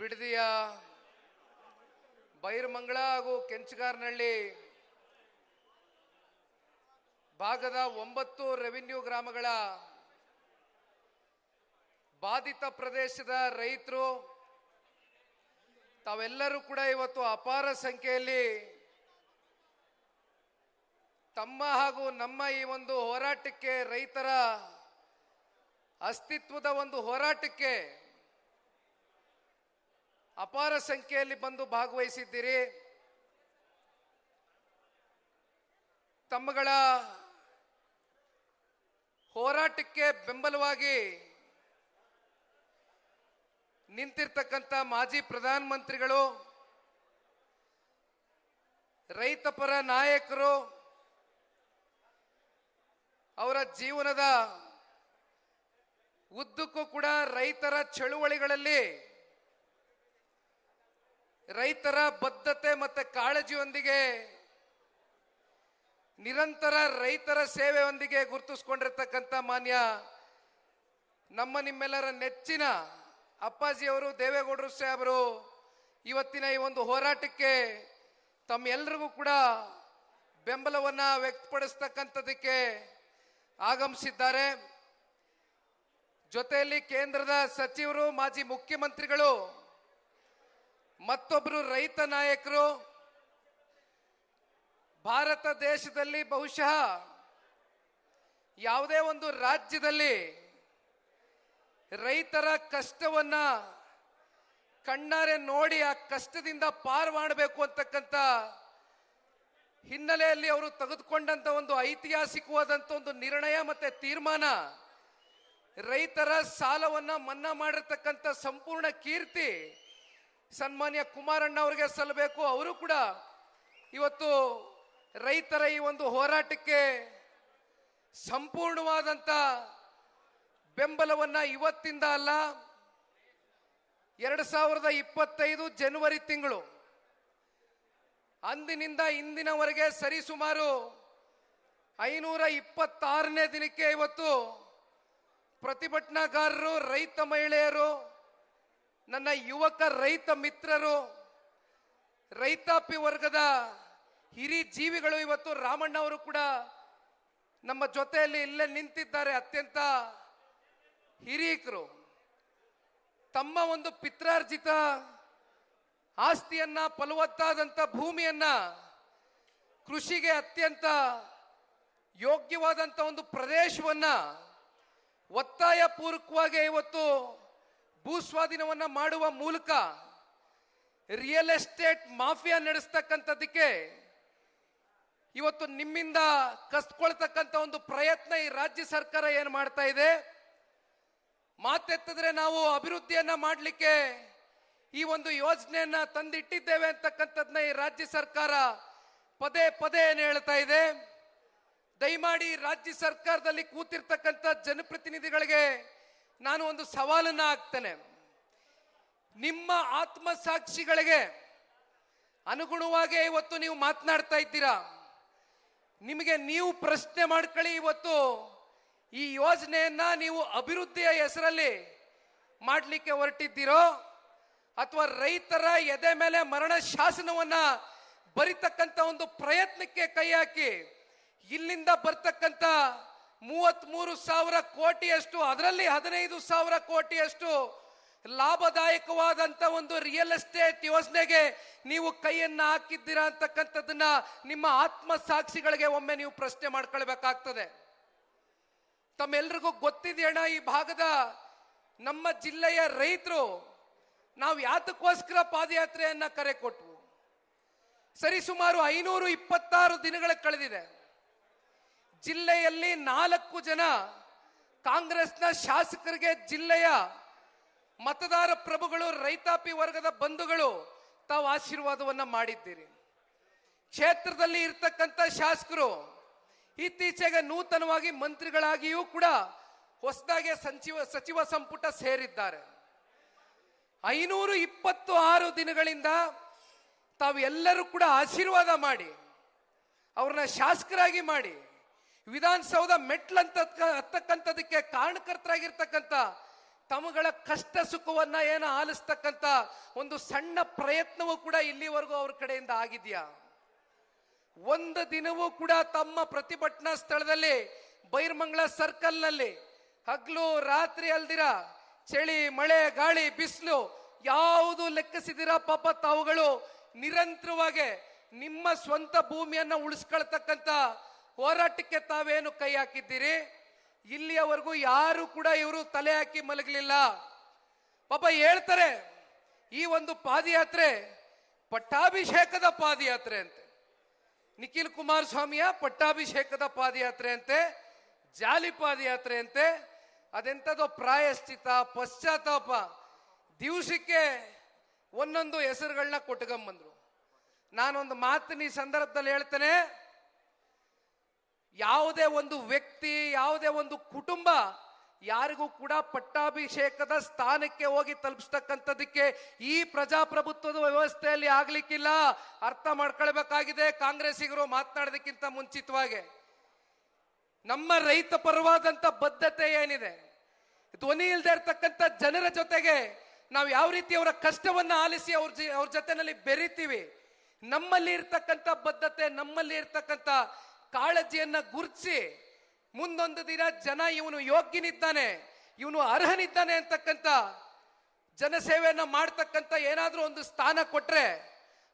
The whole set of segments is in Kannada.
ಬಿಡದಿಯ ಬೈರಮಂಗಲ ಹಾಗೂ ಕೆಂಚಗಾರನಹಳ್ಳಿ ಭಾಗದ 9 ರೆವಿನ್ಯೂ ಗ್ರಾಮಗಳ ಬಾಧಿತ ಪ್ರದೇಶದ ರೈತರು ತಾವೆಲ್ಲರೂ ಕೂಡ ಇವತ್ತು ಅಪಾರ ಸಂಖ್ಯೆಯಲ್ಲಿ ತಮ್ಮ ಹಾಗೂ ನಮ್ಮ ಈ ಒಂದು ಹೋರಾಟಕ್ಕೆ, ರೈತರ ಅಸ್ತಿತ್ವದ ಒಂದು ಹೋರಾಟಕ್ಕೆ ಅಪಾರ ಸಂಖ್ಯೆಯಲ್ಲಿ ಬಂದು ಭಾಗವಹಿಸಿದ್ದೀರಿ. ತಮ್ಮಗಳ ಹೋರಾಟಕ್ಕೆ ಬೆಂಬಲವಾಗಿ ನಿಂತಿರ್ತಕ್ಕಂಥ ಮಾಜಿ ಪ್ರಧಾನಮಂತ್ರಿಗಳು, ರೈತ ಪರ ನಾಯಕರು, ಅವರ ಜೀವನದ ಉದ್ದಕ್ಕೂ ಕೂಡ ರೈತರ ಚಳುವಳಿಗಳಲ್ಲಿ ರೈತರ ಬದ್ಧತೆ ಮತ್ತು ಕಾಳಜಿಯೊಂದಿಗೆ, ನಿರಂತರ ರೈತರ ಸೇವೆಯೊಂದಿಗೆ ಗುರುತಿಸಿಕೊಂಡಿರ್ತಕ್ಕಂಥ ಮಾನ್ಯ ನಿಮ್ಮೆಲ್ಲರ ನೆಚ್ಚಿನ ಅಪ್ಪಾಜಿಯವರು, ದೇವೇಗೌಡರು ಸಾಹೇಬರು ಇವತ್ತಿನ ಈ ಒಂದು ಹೋರಾಟಕ್ಕೆ ತಮ್ಮೆಲ್ಲರಿಗೂ ಕೂಡ ಬೆಂಬಲವನ್ನು ವ್ಯಕ್ತಪಡಿಸ್ತಕ್ಕಂಥದಕ್ಕೆ ಆಗಮಿಸಿದ್ದಾರೆ. ಜೊತೆಯಲ್ಲಿ ಕೇಂದ್ರದ ಸಚಿವರು, ಮಾಜಿ ಮುಖ್ಯಮಂತ್ರಿಗಳು, ಮತ್ತೊಬ್ಬರು ರೈತ ನಾಯಕರು, ಭಾರತ ದೇಶದಲ್ಲಿ ಬಹುಶಃ ಯಾವುದೇ ಒಂದು ರಾಜ್ಯದಲ್ಲಿ ರೈತರ ಕಷ್ಟವನ್ನ ಕಣ್ಣಾರೆ ನೋಡಿ ಆ ಕಷ್ಟದಿಂದ ಪಾರು ಮಾಡಬೇಕು ಅಂತಕ್ಕಂಥ ಹಿನ್ನೆಲೆಯಲ್ಲಿ ಅವರು ತೆಗೆದುಕೊಂಡಂತ ಒಂದು ಐತಿಹಾಸಿಕವಾದಂತ ಒಂದು ನಿರ್ಣಯ ಮತ್ತೆ ತೀರ್ಮಾನ, ರೈತರ ಸಾಲವನ್ನ ಮನ್ನಾ ಮಾಡಿರ್ತಕ್ಕಂಥ ಸಂಪೂರ್ಣ ಕೀರ್ತಿ ಸನ್ಮಾನ್ಯ ಕುಮಾರಣ್ಣ ಅವರಿಗೆ ಸಲ್ಲಬೇಕು. ಅವರು ಕೂಡ ಇವತ್ತು ರೈತರ ಈ ಒಂದು ಹೋರಾಟಕ್ಕೆ ಸಂಪೂರ್ಣವಾದಂತ ಬೆಂಬಲವನ್ನ ಇವತ್ತಿಂದ ಅಲ್ಲ, 2025 ಜನವರಿ ತಿಂಗಳು ಅಂದಿನಿಂದ ಇಂದಿನವರೆಗೆ ಸರಿಸುಮಾರು 526ನೇ ದಿನಕ್ಕೆ ಇವತ್ತು ಪ್ರತಿಭಟನಾಕಾರರು, ರೈತ ಮಹಿಳೆಯರು, ನನ್ನ ಯುವಕ ರೈತ ಮಿತ್ರರು, ರೈತಾಪಿ ವರ್ಗದ ಹಿರಿ ಜೀವಿಗಳು, ಇವತ್ತು ರಾಮಣ್ಣ ಅವರು ಕೂಡ ನಮ್ಮ ಜೊತೆಯಲ್ಲಿ ಇಲ್ಲೇ ನಿಂತಿದ್ದಾರೆ. ಅತ್ಯಂತ ಹಿರಿಯಕರು ತಮ್ಮ ಒಂದು ಪಿತ್ರಾರ್ಜಿತ ಆಸ್ತಿಯನ್ನ, ಫಲವತ್ತಾದಂಥ ಭೂಮಿಯನ್ನ, ಕೃಷಿಗೆ ಅತ್ಯಂತ ಯೋಗ್ಯವಾದಂಥ ಒಂದು ಪ್ರದೇಶವನ್ನ ಒತ್ತಾಯ ಪೂರ್ವಕವಾಗಿ ಇವತ್ತು ಭೂಸ್ವಾಧೀನವನ್ನ ಮಾಡುವ ಮೂಲಕ ರಿಯಲ್ ಎಸ್ಟೇಟ್ ಮಾಫಿಯಾ ನಡೆಸ್ತಕ್ಕಂಥದ್ದಕ್ಕೆ ಇವತ್ತು ನಿಮ್ಮಿಂದ ಕಸ್ಕೊಳ್ತಕ್ಕಂಥ ಒಂದು ಪ್ರಯತ್ನ ಈ ರಾಜ್ಯ ಸರ್ಕಾರ ಏನು ಮಾಡ್ತಾ ಇದೆ. ಮಾತೆತ್ತಿದ್ರೆ ನಾವು ಅಭಿವೃದ್ಧಿಯನ್ನ ಮಾಡಲಿಕ್ಕೆ ಈ ಒಂದು ಯೋಜನೆಯನ್ನ ತಂದಿಟ್ಟಿದ್ದೇವೆ ಅಂತಕ್ಕಂಥದ್ನ ಈ ರಾಜ್ಯ ಸರ್ಕಾರ ಪದೇ ಪದೇ ಏನು ಹೇಳ್ತಾ ಇದೆ. ದಯಮಾಡಿ ರಾಜ್ಯ ಸರ್ಕಾರದಲ್ಲಿ ಕೂತಿರ್ತಕ್ಕಂಥ ಜನಪ್ರತಿನಿಧಿಗಳಿಗೆ ನಾನು ಒಂದು ಸವಾಲನ್ನ ಹಾಕ್ತೇನೆ. ನಿಮ್ಮ ಆತ್ಮಸಾಕ್ಷಿಗಳಿಗೆ ಅನುಗುಣವಾಗಿ ಇವತ್ತು ನೀವು ಮಾತನಾಡ್ತಾ ಇದ್ದೀರಾ. ನಿಮಗೆ ನೀವು ಪ್ರಶ್ನೆ ಮಾಡ್ಕೊಳ್ಳಿ, ಇವತ್ತು ಈ ಯೋಜನೆಯನ್ನ ನೀವು ಅಭಿವೃದ್ಧಿಯ ಹೆಸರಲ್ಲಿ ಮಾಡಲಿಕ್ಕೆ ಹೊರಟಿದ್ದೀರೋ ಅಥವಾ ರೈತರ ಎದೆ ಮೇಲೆ ಮರಣ ಶಾಸನವನ್ನ ಬರಿತಕ್ಕಂಥ ಒಂದು ಪ್ರಯತ್ನಕ್ಕೆ ಕೈ ಹಾಕಿ ಇಲ್ಲಿಂದ ಬರ್ತಕ್ಕಂಥ 33,000 ಕೋಟಿಯಷ್ಟು, ಅದರಲ್ಲಿ 15,000 ಕೋಟಿಯಷ್ಟು ಲಾಭದಾಯಕವಾದಂತ ಒಂದು ರಿಯಲ್ ಎಸ್ಟೇಟ್ ಯೋಜನೆಗೆ ನೀವು ಕೈಯನ್ನ ಹಾಕಿದ್ದೀರಾ ಅಂತಕ್ಕಂಥದ್ದನ್ನ ನಿಮ್ಮ ಆತ್ಮ ಸಾಕ್ಷಿಗಳಿಗೆ ಒಮ್ಮೆ ನೀವು ಪ್ರಶ್ನೆ ಮಾಡ್ಕೊಳ್ಬೇಕಾಗ್ತದೆ. ತಮ್ಮೆಲ್ರಿಗೂ ಗೊತ್ತಿದೆಯಣ್ಣ, ಈ ಭಾಗದ ನಮ್ಮ ಜಿಲ್ಲೆಯ ರೈತರು ನಾವು ಯಾತಕ್ಕೋಸ್ಕರ ಪಾದಯಾತ್ರೆಯನ್ನ ಕರೆ ಕೊಟ್ವು. ಸರಿಸುಮಾರು 526 ದಿನಗಳ ಕಳೆದಿದೆ. ಜಿಲ್ಲೆಯಲ್ಲಿ 4 ಜನ ಕಾಂಗ್ರೆಸ್ನ ಶಾಸಕರಿಗೆ ಜಿಲ್ಲೆಯ ಮತದಾರ ಪ್ರಭುಗಳು, ರೈತಾಪಿ ವರ್ಗದ ಬಂಧುಗಳು ತಾವು ಆಶೀರ್ವಾದವನ್ನ ಮಾಡಿದ್ದೀರಿ. ಕ್ಷೇತ್ರದಲ್ಲಿ ಇರ್ತಕ್ಕಂಥ ಶಾಸಕರು ಇತ್ತೀಚೆಗೆ ನೂತನವಾಗಿ ಮಂತ್ರಿಗಳಾಗಿಯೂ ಕೂಡ ಹೊಸದಾಗಿ ಸಚಿವ ಸಂಪುಟ ಸೇರಿದ್ದಾರೆ. 526 ದಿನಗಳಿಂದ ತಾವು ಎಲ್ಲರೂ ಕೂಡ ಆಶೀರ್ವಾದ ಮಾಡಿ ಅವ್ರನ್ನ ಶಾಸಕರಾಗಿ ಮಾಡಿ ವಿಧಾನಸೌಧ ಮೆಟ್ಲಂತ ಹತ್ತಕ್ಕಂಥದಕ್ಕೆ ಕಾರಣಕರ್ತರಾಗಿರ್ತಕ್ಕಂಥ ತಮ್ಮಗಳ ಕಷ್ಟ ಸುಖವನ್ನ ಏನು ಆಲಿಸ್ತಕ್ಕಂಥ ಒಂದು ಸಣ್ಣ ಪ್ರಯತ್ನವೂ ಕೂಡ ಇಲ್ಲಿವರೆಗೂ ಅವ್ರ ಕಡೆಯಿಂದ ಆಗಿದ್ಯಾ? ಒಂದು ದಿನವೂ ಕೂಡ ತಮ್ಮ ಪ್ರತಿಭಟನಾ ಸ್ಥಳದಲ್ಲಿ ಬೈರ್ಮಂಗ್ಲ ಸರ್ಕಲ್ ನಲ್ಲಿ ಹಗ್ಲು ರಾತ್ರಿ ಅಲ್ದಿರ, ಚಳಿ ಮಳೆ ಗಾಳಿ ಬಿಸಿಲು ಯಾವುದು ಲೆಕ್ಕಿಸಿದಿರ ಪಾಪ ತಾವುಗಳು ನಿರಂತರವಾಗಿ ನಿಮ್ಮ ಸ್ವಂತ ಭೂಮಿಯನ್ನ ಉಳಿಸ್ಕೊಳ್ತಕ್ಕಂಥ ಹೋರಾಟಕ್ಕೆ ತಾವೇನು ಕೈ ಹಾಕಿದ್ದೀರಿ? ಇಲ್ಲಿಯವರೆಗೂ ಯಾರು ಕೂಡ ಇವರು ತಲೆ ಹಾಕಿ ಮಲಗಲಿಲ್ಲ. ಪಾಪ ಹೇಳ್ತಾರೆ ಈ ಒಂದು ಪಾದಯಾತ್ರೆ ಪಟ್ಟಾಭಿಷೇಕದ ಪಾದಯಾತ್ರೆ ಅಂತೆ, ನಿಖಿಲ್ ಕುಮಾರಸ್ವಾಮಿಯ ಪಟ್ಟಾಭಿಷೇಕದ ಪಾದಯಾತ್ರೆ ಅಂತೆ, ಜಾಲಿ ಪಾದಯಾತ್ರೆ ಅಂತೆ. ಅದೆಂಥದೋ ಪ್ರಾಯಶ್ಚಿತ ಪಶ್ಚಾತ್ತಾಪ ದಿವಸಕ್ಕೆ ಒಂದೊಂದು ಹೆಸರುಗಳನ್ನ ಕೊಟ್ಕೊಂಬಂದ್ರು. ನಾನೊಂದು ಮಾತಿನ ಈ ಸಂದರ್ಭದಲ್ಲಿ ಹೇಳ್ತೇನೆ, ಯಾವುದೇ ಒಂದು ವ್ಯಕ್ತಿ ಯಾವುದೇ ಒಂದು ಕುಟುಂಬ ಯಾರಿಗೂ ಕೂಡ ಪಟ್ಟಾಭಿಷೇಕದ ಸ್ಥಾನಕ್ಕೆ ಹೋಗಿ ತಲುಪಿಸ್ತಕ್ಕಂಥದಕ್ಕೆ ಈ ಪ್ರಜಾಪ್ರಭುತ್ವದ ವ್ಯವಸ್ಥೆಯಲ್ಲಿ ಆಗ್ಲಿಕ್ಕಿಲ್ಲ. ಅರ್ಥ ಮಾಡ್ಕೊಳ್ಬೇಕಾಗಿದೆ ಕಾಂಗ್ರೆಸ್ಸಿಗರು ಮಾತನಾಡೋದಕ್ಕಿಂತ ಮುಂಚಿತವಾಗಿ. ನಮ್ಮ ರೈತ ಪರವಾದಂತ ಬದ್ಧತೆ ಏನಿದೆ, ಧ್ವನಿ ಇಲ್ಲದೆ ಇರ್ತಕ್ಕಂಥ ಜನರ ಜೊತೆಗೆ ನಾವು ಯಾವ ರೀತಿ ಅವರ ಕಷ್ಟವನ್ನ ಆಲಿಸಿ ಅವ್ರ ಜೊತೆನಲ್ಲಿ ಬೆರಿತೀವಿ, ನಮ್ಮಲ್ಲಿ ಇರ್ತಕ್ಕಂಥ ಬದ್ಧತೆ, ನಮ್ಮಲ್ಲಿ ಇರ್ತಕ್ಕಂಥ ಕಾಳಜಿಯನ್ನ ಗುರುತಿಸಿ ಮುಂದೊಂದು ದಿನ ಜನ ಇವನು ಯೋಗ್ಯನಿದ್ದಾನೆ, ಇವನು ಅರ್ಹನಿದ್ದಾನೆ ಅಂತಕ್ಕಂಥ ಜನಸೇವೆಯನ್ನ ಮಾಡ್ತಕ್ಕಂಥ ಏನಾದ್ರೂ ಒಂದು ಸ್ಥಾನ ಕೊಟ್ರೆ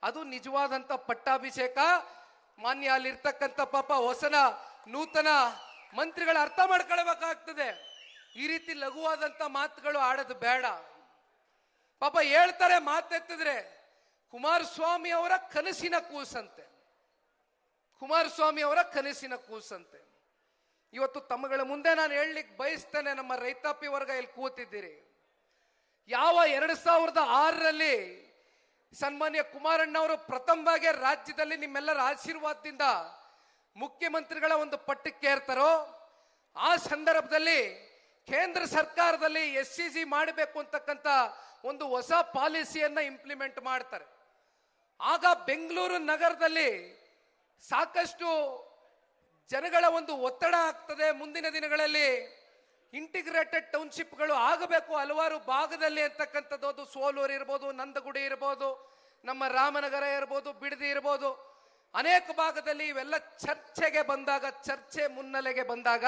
ಅದು ನಿಜವಾದಂತ ಪಟ್ಟಾಭಿಷೇಕ. ಮಾನ್ಯ ಅಲ್ಲಿರ್ತಕ್ಕಂಥ ಪಾಪ ಹೊಸನ ನೂತನ ಮಂತ್ರಿಗಳು ಅರ್ಥ ಮಾಡ್ಕೊಳ್ಬೇಕಾಗ್ತದೆ. ಈ ರೀತಿ ಲಘುವಾದಂತ ಮಾತುಗಳು ಆಡೋದು ಬೇಡ. ಪಾಪ ಹೇಳ್ತಾರೆ ಮಾತೆತ್ತಿದ್ರೆ ಕುಮಾರಸ್ವಾಮಿ ಅವರ ಕನಸಿನ ಕೂಸಂತೆ, ಕುಮಾರಸ್ವಾಮಿ ಅವರ ಕನಸಿನ ಕೂಸಂತೆ. ಇವತ್ತು ತಮ್ಮಗಳ ಮುಂದೆ ನಾನು ಹೇಳಲಿಕ್ಕೆ ಬಯಸ್ತೇನೆ, ನಮ್ಮ ರೈತಾಪಿ ವರ್ಗ ಇಲ್ಲಿ ಕೂತಿದ್ದೀರಿ. ಯಾವ 2006ರಲ್ಲಿ ಸನ್ಮಾನ್ಯ ಕುಮಾರಣ್ಣವರು ಪ್ರಥಮವಾಗಿ ರಾಜ್ಯದಲ್ಲಿ ನಿಮ್ಮೆಲ್ಲರ ಆಶೀರ್ವಾದದಿಂದ ಮುಖ್ಯಮಂತ್ರಿಗಳ ಒಂದು ಪಟ್ಟಕ್ಕೆ ಏರ್ತಾರೋ, ಆ ಸಂದರ್ಭದಲ್ಲಿ ಕೇಂದ್ರ ಸರ್ಕಾರದಲ್ಲಿ SCG ಮಾಡಬೇಕು ಅಂತಕ್ಕಂಥ ಒಂದು ಹೊಸ ಪಾಲಿಸಿಯನ್ನ ಇಂಪ್ಲಿಮೆಂಟ್ ಮಾಡ್ತಾರೆ. ಆಗ ಬೆಂಗಳೂರು ನಗರದಲ್ಲಿ ಸಾಕಷ್ಟು ಜನಗಳ ಒಂದು ಒತ್ತಡ ಆಗ್ತದೆ. ಮುಂದಿನ ದಿನಗಳಲ್ಲಿ ಇಂಟಿಗ್ರೇಟೆಡ್ ಟೌನ್ಶಿಪ್ಗಳು ಆಗಬೇಕು ಹಲವಾರು ಭಾಗದಲ್ಲಿ ಅಂತಕ್ಕಂಥದ್ದು. ಅದು ಸೋಲೂರು ಇರ್ಬೋದು, ನಂದಗುಡಿ ಇರ್ಬೋದು, ನಮ್ಮ ರಾಮನಗರ ಇರ್ಬೋದು, ಬಿಡದಿ ಇರ್ಬೋದು, ಅನೇಕ ಭಾಗದಲ್ಲಿ ಇವೆಲ್ಲ ಚರ್ಚೆಗೆ ಬಂದಾಗ, ಚರ್ಚೆ ಮುನ್ನೆಲೆಗೆ ಬಂದಾಗ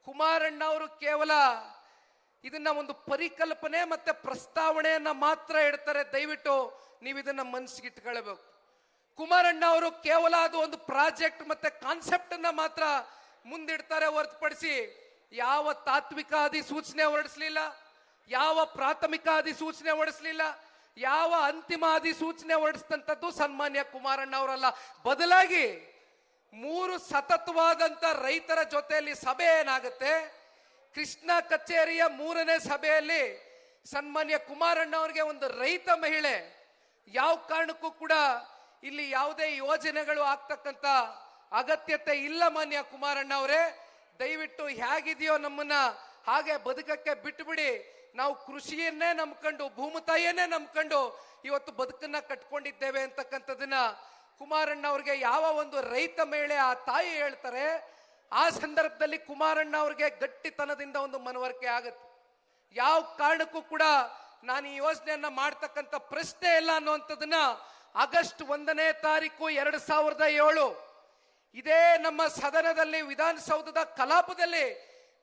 ಕುಮಾರಣ್ಣ ಅವರು ಕೇವಲ ಇದನ್ನ ಒಂದು ಪರಿಕಲ್ಪನೆ ಮತ್ತೆ ಪ್ರಸ್ತಾವನೆಯನ್ನ ಮಾತ್ರ ಇಡ್ತಾರೆ. ದಯವಿಟ್ಟು ನೀವು ಇದನ್ನ ಮನಸ್ಸಿಗೆ ಇಟ್ಕೊಳ್ಬೇಕು. ಕುಮಾರಣ್ಣ ಅವರು ಕೇವಲ ಅದು ಒಂದು ಪ್ರಾಜೆಕ್ಟ್ ಮತ್ತೆ ಕಾನ್ಸೆಪ್ಟ್ ಅನ್ನ ಮಾತ್ರ ಮುಂದಿಡ್ತಾರೆ ಹೊರತುಪಡಿಸಿ ಯಾವ ತಾತ್ವಿಕ ಅಧಿಸೂಚನೆ ಹೊರಡಿಸಲಿಲ್ಲ, ಯಾವ ಪ್ರಾಥಮಿಕ ಅಧಿಸೂಚನೆ ಹೊರಡಿಸಲಿಲ್ಲ, ಯಾವ ಅಂತಿಮ ಅಧಿಸೂಚನೆ ಹೊರಡಿಸಿದಂಥದ್ದು ಸನ್ಮಾನ್ಯ ಕುಮಾರಣ್ಣ ಅವರಲ್ಲ. ಬದಲಾಗಿ 3 ಸತತವಾದಂತ ರೈತರ ಜೊತೆಯಲ್ಲಿ ಸಭೆ ಏನಾಗುತ್ತೆ, ಕೃಷ್ಣ ಕಚೇರಿಯ 3ನೇ ಸಭೆಯಲ್ಲಿ ಸನ್ಮಾನ್ಯ ಕುಮಾರಣ್ಣ ಅವರಿಗೆ ಒಂದು ರೈತ ಮಹಿಳೆ ಯಾವ ಕಾರಣಕ್ಕೂ ಕೂಡ ಇಲ್ಲಿ ಯಾವುದೇ ಯೋಜನೆಗಳು ಆಗ್ತಕ್ಕಂಥ ಅಗತ್ಯತೆ ಇಲ್ಲ. ಮಾನ್ಯ ಕುಮಾರಣ್ಣ ಅವರೇ, ದಯವಿಟ್ಟು ಹೇಗಿದೆಯೋ ನಮ್ಮನ್ನ ಹಾಗೆ ಬದುಕಕ್ಕೆ ಬಿಟ್ಟುಬಿಡಿ. ನಾವು ಕೃಷಿಯನ್ನೇ ನಂಬ್ಕೊಂಡು, ಭೂಮಿತಾಯಿಯನ್ನೇ ನಂಬ್ಕೊಂಡು ಇವತ್ತು ಬದುಕನ್ನ ಕಟ್ಕೊಂಡಿದ್ದೇವೆ ಅಂತಕ್ಕಂಥದನ್ನ ಕುಮಾರಣ್ಣ ಅವ್ರಿಗೆ ಯಾವ ಒಂದು ರೈತ ಮಹಿಳೆ ಆ ತಾಯಿ ಹೇಳ್ತಾರೆ, ಆ ಸಂದರ್ಭದಲ್ಲಿ ಕುಮಾರಣ್ಣ ಅವ್ರಿಗೆ ಗಟ್ಟಿತನದಿಂದ ಒಂದು ಮನವರಿಕೆ ಆಗುತ್ತೆ. ಯಾವ ಕಾರಣಕ್ಕೂ ಕೂಡ ನಾನು ಈ ಯೋಜನೆಯನ್ನ ಮಾಡ್ತಕ್ಕಂಥ ಪ್ರಶ್ನೆ ಇಲ್ಲ ಅನ್ನುವಂಥದ್ದನ್ನ ಆಗಸ್ಟ್ 1ನೇ ತಾರೀಕು 2007 ಇದೇ ನಮ್ಮ ಸದನದಲ್ಲಿ ವಿಧಾನಸೌಧದ ಕಲಾಪದಲ್ಲಿ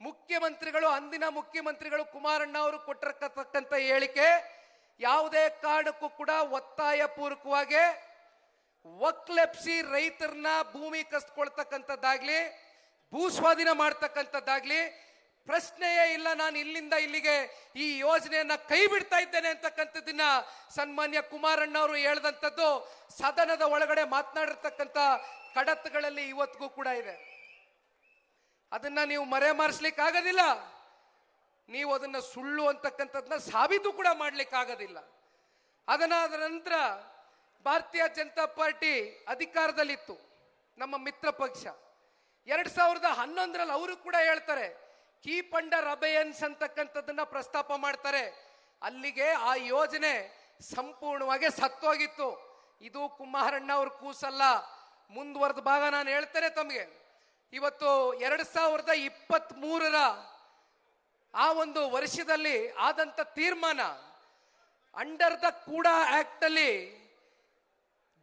ಮುಖ್ಯಮಂತ್ರಿಗಳು, ಅಂದಿನ ಮುಖ್ಯಮಂತ್ರಿಗಳು ಕುಮಾರಣ್ಣ ಅವರು ಕೊಟ್ಟಿರತಕ್ಕಂಥ ಹೇಳಿಕೆ, ಯಾವುದೇ ಕಾರಣಕ್ಕೂ ಕೂಡ ಒತ್ತಾಯ ಪೂರ್ವಕವಾಗಿ ಒಕ್ಲೆಪ್ಸಿ ರೈತರನ್ನ ಭೂಮಿ ಕಸ್ಕೊಳ್ತಕ್ಕಂಥದ್ದಾಗ್ಲಿ, ಭೂ ಸ್ವಾಧೀನ ಮಾಡ್ತಕ್ಕಂಥದ್ದಾಗ್ಲಿ ಪ್ರಶ್ನೆಯೇ ಇಲ್ಲ. ನಾನು ಇಲ್ಲಿಂದ ಇಲ್ಲಿಗೆ ಈ ಯೋಜನೆಯನ್ನ ಕೈ ಬಿಡ್ತಾ ಇದ್ದೇನೆ ಅಂತಕ್ಕಂಥದ್ದನ್ನ ಸನ್ಮಾನ್ಯ ಕುಮಾರಣ್ಣ ಅವರು ಹೇಳಿದಂಥದ್ದು ಸದನದ ಒಳಗಡೆ ಮಾತನಾಡಿರ್ತಕ್ಕಂಥ ಕಡತಗಳಲ್ಲಿ ಇವತ್ತಿಗೂ ಕೂಡ ಇದೆ. ಅದನ್ನ ನೀವು ಮರೆಮಾರಿಸ್ಲಿಕ್ಕೆ ಆಗೋದಿಲ್ಲ, ನೀವು ಅದನ್ನ ಸುಳ್ಳು ಅಂತಕ್ಕಂಥದ್ದನ್ನ ಸಾಬೀತು ಕೂಡ ಮಾಡ್ಲಿಕ್ಕೆ ಆಗೋದಿಲ್ಲ. ಅದರ ನಂತರ ಭಾರತೀಯ ಜನತಾ ಪಾರ್ಟಿ ಅಧಿಕಾರದಲ್ಲಿತ್ತು, ನಮ್ಮ ಮಿತ್ರ ಪಕ್ಷ. 2011ರಲ್ಲಿ ಅವರು ಕೂಡ ಹೇಳ್ತಾರೆ, ಕೀಪ್ ಅಂಡರ್ ಅಬೇಯನ್ಸ್ ಅಂತಕ್ಕಂಥದ್ದನ್ನ ಪ್ರಸ್ತಾಪ ಮಾಡ್ತಾರೆ. ಅಲ್ಲಿಗೆ ಆ ಯೋಜನೆ ಸಂಪೂರ್ಣವಾಗಿ ಸತ್ತೋಗಿತ್ತು. ಇದು ಕುಮಾರಣ್ಣ ಅವ್ರ ಕೂಸಲ್ಲ. ಮುಂದುವರೆದ ಭಾಗ ನಾನು ಹೇಳ್ತೇನೆ ತಮಗೆ. ಇವತ್ತು 2023ರ ಆ ಒಂದು ವರ್ಷದಲ್ಲಿ ಆದಂತ ತೀರ್ಮಾನ, ಅಂಡರ್ ದ ಕೂಡಾ ಆಕ್ಟ್ ಅಲ್ಲಿ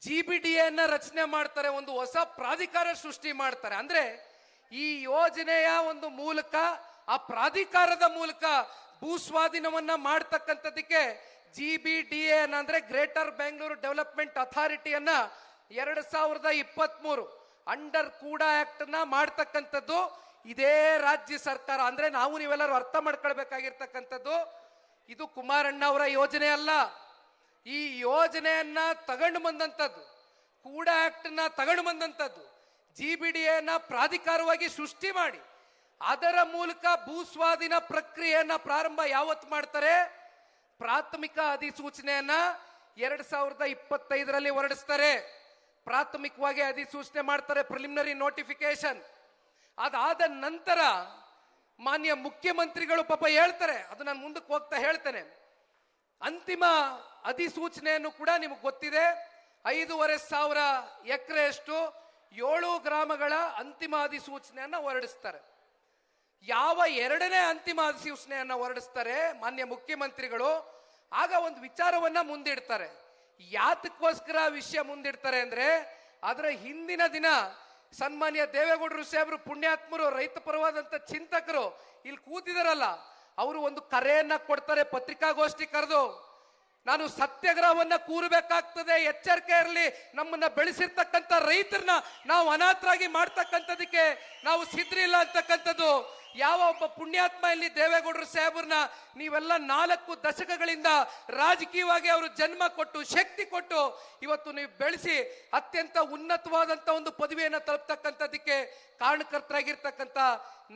GBDA ರಚನೆ ಮಾಡ್ತಾರೆ, ಒಂದು ಹೊಸ ಪ್ರಾಧಿಕಾರ ಸೃಷ್ಟಿ ಮಾಡ್ತಾರೆ. ಅಂದ್ರೆ ಈ ಯೋಜನೆಯ ಒಂದು ಮೂಲಕ, ಆ ಪ್ರಾಧಿಕಾರದ ಮೂಲಕ ಭೂ ಸ್ವಾಧೀನವನ್ನ ಮಾಡ್ತಕ್ಕಂಥದಕ್ಕೆ GBDA ಅಂದ್ರೆ ಗ್ರೇಟರ್ ಬೆಂಗಳೂರು ಡೆವಲಪ್ಮೆಂಟ್ ಅಥಾರಿಟಿಯನ್ನ 2023 ಅಂಡರ್ ಕೂಡಾ ಆಕ್ಟ್ ನ ಮಾಡ್ತಕ್ಕಂಥದ್ದು ಇದೇ ರಾಜ್ಯ ಸರ್ಕಾರ. ಅಂದ್ರೆ ನಾವು ನೀವೆಲ್ಲರೂ ಅರ್ಥ ಮಾಡ್ಕೊಳ್ಬೇಕಾಗಿರ್ತಕ್ಕಂಥದ್ದು, ಇದು ಕುಮಾರಣ್ಣ ಅವರ ಯೋಜನೆ ಅಲ್ಲ. ಈ ಯೋಜನೆಯನ್ನ ತಗೊಂಡು ಬಂದಂಥದ್ದು, ಕೂಡಾ ಆಕ್ಟ್ ನ ತಗೊಂಡು ಬಂದಂಥದ್ದು, GBDA ಪ್ರಾಧಿಕಾರವಾಗಿ ಸೃಷ್ಟಿ ಮಾಡಿ ಅದರ ಮೂಲಕ ಭೂ ಸ್ವಾಧೀನ ಪ್ರಕ್ರಿಯೆಯನ್ನ ಪ್ರಾರಂಭ ಯಾವತ್ತು ಮಾಡ್ತಾರೆ? ಪ್ರಾಥಮಿಕ ಅಧಿಸೂಚನೆಯನ್ನ 2025ರಲ್ಲಿ ಹೊರಡಿಸ್ತಾರೆ. ಪ್ರಾಥಮಿಕವಾಗಿ ಅಧಿಸೂಚನೆ ಮಾಡ್ತಾರೆ, ಪ್ರಿಲಿಮಿನರಿ ನೋಟಿಫಿಕೇಶನ್. ಅದಾದ ನಂತರ ಮಾನ್ಯ ಮುಖ್ಯಮಂತ್ರಿಗಳು ಪಾಪ ಹೇಳ್ತಾರೆ, ಅದು ನಾನು ಮುಂದಕ್ಕೆ ಹೋಗ್ತಾ ಹೇಳ್ತೇನೆ. ಅಂತಿಮ ಅಧಿಸೂಚನೆಯನ್ನು ಕೂಡ ನಿಮಗೆ ಗೊತ್ತಿದೆ, 5,500 ಎಕರೆಯಷ್ಟು 7 ಗ್ರಾಮಗಳ ಅಂತಿಮ ಅಧಿಸೂಚನೆಯನ್ನ ಹೊರಡಿಸ್ತಾರೆ. ಯಾವ ಎರಡನೇ ಅಂತಿಮ ಅಧಿಸೂಚನೆಯನ್ನ ಹೊರಡಿಸ್ತಾರೆ ಮಾನ್ಯ ಮುಖ್ಯಮಂತ್ರಿಗಳು, ಆಗ ಒಂದು ವಿಚಾರವನ್ನ ಮುಂದಿಡ್ತಾರೆ. ಯಾತಕ್ಕೋಸ್ಕರ ವಿಷಯ ಮುಂದಿಡ್ತಾರೆ ಅಂದ್ರೆ, ಅದರ ಹಿಂದಿನ ದಿನ ಸನ್ಮಾನ್ಯ ದೇವೇಗೌಡರು ಸಾಹೇಬರು, ಪುಣ್ಯಾತ್ಮರು, ರೈತ ಪರವಾದಂತ ಚಿಂತಕರು ಇಲ್ಲಿ ಕೂತಿದಾರಲ್ಲ, ಅವರು ಒಂದು ಕರೆಯನ್ನ ಕೊಡ್ತಾರೆ, ಪತ್ರಿಕಾಗೋಷ್ಠಿ ಕರೆದು, ನಾನು ಸತ್ಯಾಗ್ರಹವನ್ನ ಕೂರಬೇಕಾಗ್ತದೆ, ಎಚ್ಚರಿಕೆ ಇರಲಿ, ನಮ್ಮನ್ನ ಬೆಳೆಸಿರ್ತಕ್ಕಂಥ ರೈತರನ್ನ ನಾವು ಅನಾಥರಾಗಿ ಮಾಡ್ತಕ್ಕಂಥದಕ್ಕೆ ನಾವು ಸಿದ್ರಿಲ್ಲ ಅಂತಕ್ಕಂಥದ್ದು. ಯಾವ ಒಬ್ಬ ಪುಣ್ಯಾತ್ಮ ಇಲ್ಲಿ ದೇವೇಗೌಡರು ಸಾಹೇಬ್ರನ್ನ ನೀವೆಲ್ಲ 4 ದಶಕಗಳಿಂದ ರಾಜಕೀಯವಾಗಿ ಅವರು ಜನ್ಮ ಕೊಟ್ಟು, ಶಕ್ತಿ ಕೊಟ್ಟು ಇವತ್ತು ನೀವು ಬೆಳೆಸಿ ಅತ್ಯಂತ ಉನ್ನತವಾದಂತ ಒಂದು ಪದವಿಯನ್ನು ತಲುಪ್ತಕ್ಕಂಥದಕ್ಕೆ ಕಾರಣಕರ್ತರಾಗಿರ್ತಕ್ಕಂಥ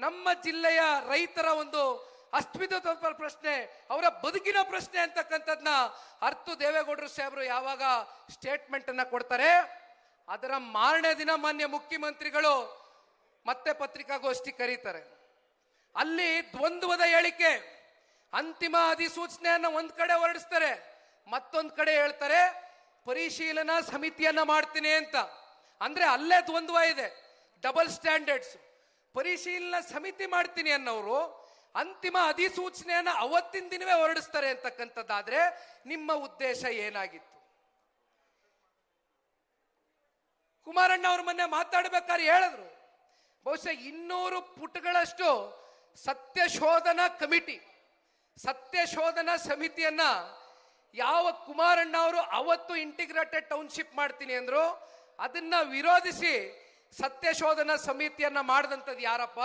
ನಮ್ಮ ಜಿಲ್ಲೆಯ ರೈತರ ಒಂದು ಅಸ್ತಿತ್ವದ ಪ್ರಶ್ನೆ, ಅವರ ಬದುಕಿನ ಪ್ರಶ್ನೆ ಅಂತಕ್ಕಂಥದ್ನ ಅರ್ಥ ದೇವೇಗೌಡರು ಸಾಹೇಬರು ಯಾವಾಗ ಸ್ಟೇಟ್ಮೆಂಟ್ ಅನ್ನ ಕೊಡ್ತಾರೆ, ಅದರ ಮಾರನೇ ದಿನ ಮಾನ್ಯ ಮುಖ್ಯಮಂತ್ರಿಗಳು ಮತ್ತೆ ಪತ್ರಿಕಾಗೋಷ್ಠಿ ಕರೀತಾರೆ. ಅಲ್ಲಿ ದ್ವಂದ್ವದ ಹೇಳಿಕೆ, ಅಂತಿಮ ಅಧಿಸೂಚನೆಯನ್ನ ಒಂದ್ ಕಡೆ ಹೊರಡಿಸ್ತಾರೆ, ಮತ್ತೊಂದ್ ಕಡೆ ಹೇಳ್ತಾರೆ ಪರಿಶೀಲನಾ ಸಮಿತಿಯನ್ನ ಮಾಡ್ತೀನಿ ಅಂತ. ಅಂದ್ರೆ ಅಲ್ಲೇ ದ್ವಂದ್ವ ಇದೆ, ಡಬಲ್ ಸ್ಟ್ಯಾಂಡರ್ಡ್ಸ್. ಪರಿಶೀಲನಾ ಸಮಿತಿ ಮಾಡ್ತೀನಿ ಅನ್ನೋರು ಅಂತಿಮ ಅಧಿಸೂಚನೆಯನ್ನ ಅವತ್ತಿನ ದಿನವೇ ಹೊರಡಿಸ್ತಾರೆ ಅಂತಕ್ಕಂಥದ್ದಾದ್ರೆ ನಿಮ್ಮ ಉದ್ದೇಶ ಏನಾಗಿತ್ತು? ಕುಮಾರಣ್ಣ ಅವ್ರ ಮೊನ್ನೆ ಮಾತಾಡ್ಬೇಕಾದ್ರೆ ಹೇಳಿದ್ರು, ಬಹುಶಃ 200 ಪುಟಗಳಷ್ಟು ಸತ್ಯಶೋಧನಾ ಕಮಿಟಿ, ಸತ್ಯಶೋಧನಾ ಸಮಿತಿಯನ್ನ ಯಾವ ಕುಮಾರಣ್ಣ ಅವರು ಅವತ್ತು ಇಂಟಿಗ್ರೇಟೆಡ್ ಟೌನ್ಶಿಪ್ ಮಾಡ್ತೀನಿ ಅಂದ್ರು, ಅದನ್ನ ವಿರೋಧಿಸಿ ಸತ್ಯಶೋಧನಾ ಸಮಿತಿಯನ್ನ ಮಾಡಿದಂಥದ್ದು ಯಾರಪ್ಪ?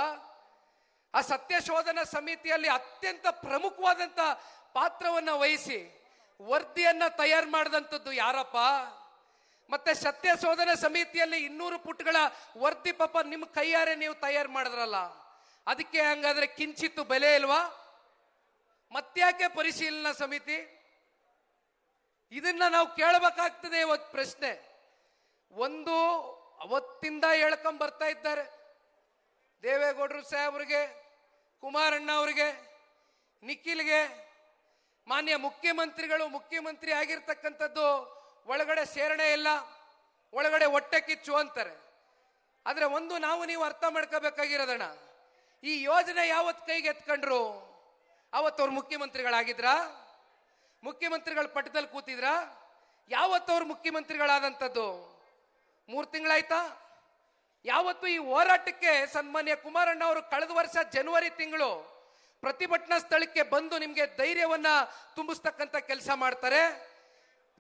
ಆ ಸತ್ಯಶೋಧನಾ ಸಮಿತಿಯಲ್ಲಿ ಅತ್ಯಂತ ಪ್ರಮುಖವಾದಂತ ಪಾತ್ರವನ್ನ ವಹಿಸಿ ವರದಿಯನ್ನ ತಯಾರು ಮಾಡಿದಂಥದ್ದು ಯಾರಪ್ಪ? ಮತ್ತೆ ಸತ್ಯಶೋಧನಾ ಸಮಿತಿಯಲ್ಲಿ 200 ಪುಟಗಳ ವರದಿ ಪಾಪ ನಿಮ್ಮ ಕೈಯಾರೆ ನೀವು ತಯಾರು ಮಾಡಿದ್ರಲ್ಲ, ಅದಕ್ಕೆ ಹಂಗಾದ್ರೆ ಕಿಂಚಿತ್ತು ಬೆಲೆ ಇಲ್ವಾ? ಮತ್ತ್ಯಾಕೆ ಪರಿಶೀಲನಾ ಸಮಿತಿ? ಇದನ್ನ ನಾವು ಕೇಳಬೇಕಾಗ್ತದೆ ಇವತ್ತು ಪ್ರಶ್ನೆ. ಒಂದು ಅವತ್ತಿಂದ ಹೇಳ್ಕೊಂಡ್ ಬರ್ತಾ ಇದ್ದಾರೆ, ದೇವೇಗೌಡರು ಸಾಹೇಬ್ರಿಗೆ, ಕುಮಾರಣ್ಣ ಅವರಿಗೆ, ನಿಖಿಲ್ಗೆ, ಮಾನ್ಯ ಮುಖ್ಯಮಂತ್ರಿಗಳು ಮುಖ್ಯಮಂತ್ರಿ ಆಗಿರ್ತಕ್ಕಂಥದ್ದು ಒಳಗಡೆ ಸೇರಣೆ ಇಲ್ಲ, ಒಳಗಡೆ ಹೊಟ್ಟೆ ಕಿಚ್ಚು ಅಂತಾರೆ. ಆದ್ರೆ ಒಂದು ನಾವು ನೀವು ಅರ್ಥ ಮಾಡ್ಕೋಬೇಕಾಗಿರೋದಣ್ಣ, ಈ ಯೋಜನೆ ಯಾವತ್ ಕೈಗೆ ಎತ್ಕೊಂಡ್ರು ಅವತ್ತವ್ರು ಮುಖ್ಯಮಂತ್ರಿಗಳಾಗಿದ್ರ? ಮುಖ್ಯಮಂತ್ರಿಗಳ ಪಟ್ಟದಲ್ಲಿ ಕೂತಿದ್ರ? ಯಾವತ್ತವ್ರು ಮುಖ್ಯಮಂತ್ರಿಗಳಾದಂಥದ್ದು 3 ತಿಂಗಳಾಯ್ತಾ? ಯಾವತ್ತು ಈ ಹೋರಾಟಕ್ಕೆ ಸನ್ಮಾನ್ಯ ಕುಮಾರಣ್ಣ ಅವರು ಕಳೆದ ವರ್ಷ ಜನವರಿ ತಿಂಗಳು ಪ್ರತಿಭಟನಾ ಸ್ಥಳಕ್ಕೆ ಬಂದು ನಿಮ್ಗೆ ಧೈರ್ಯವನ್ನ ತುಂಬಿಸ್ತಕ್ಕಂಥ ಕೆಲಸ ಮಾಡ್ತಾರೆ.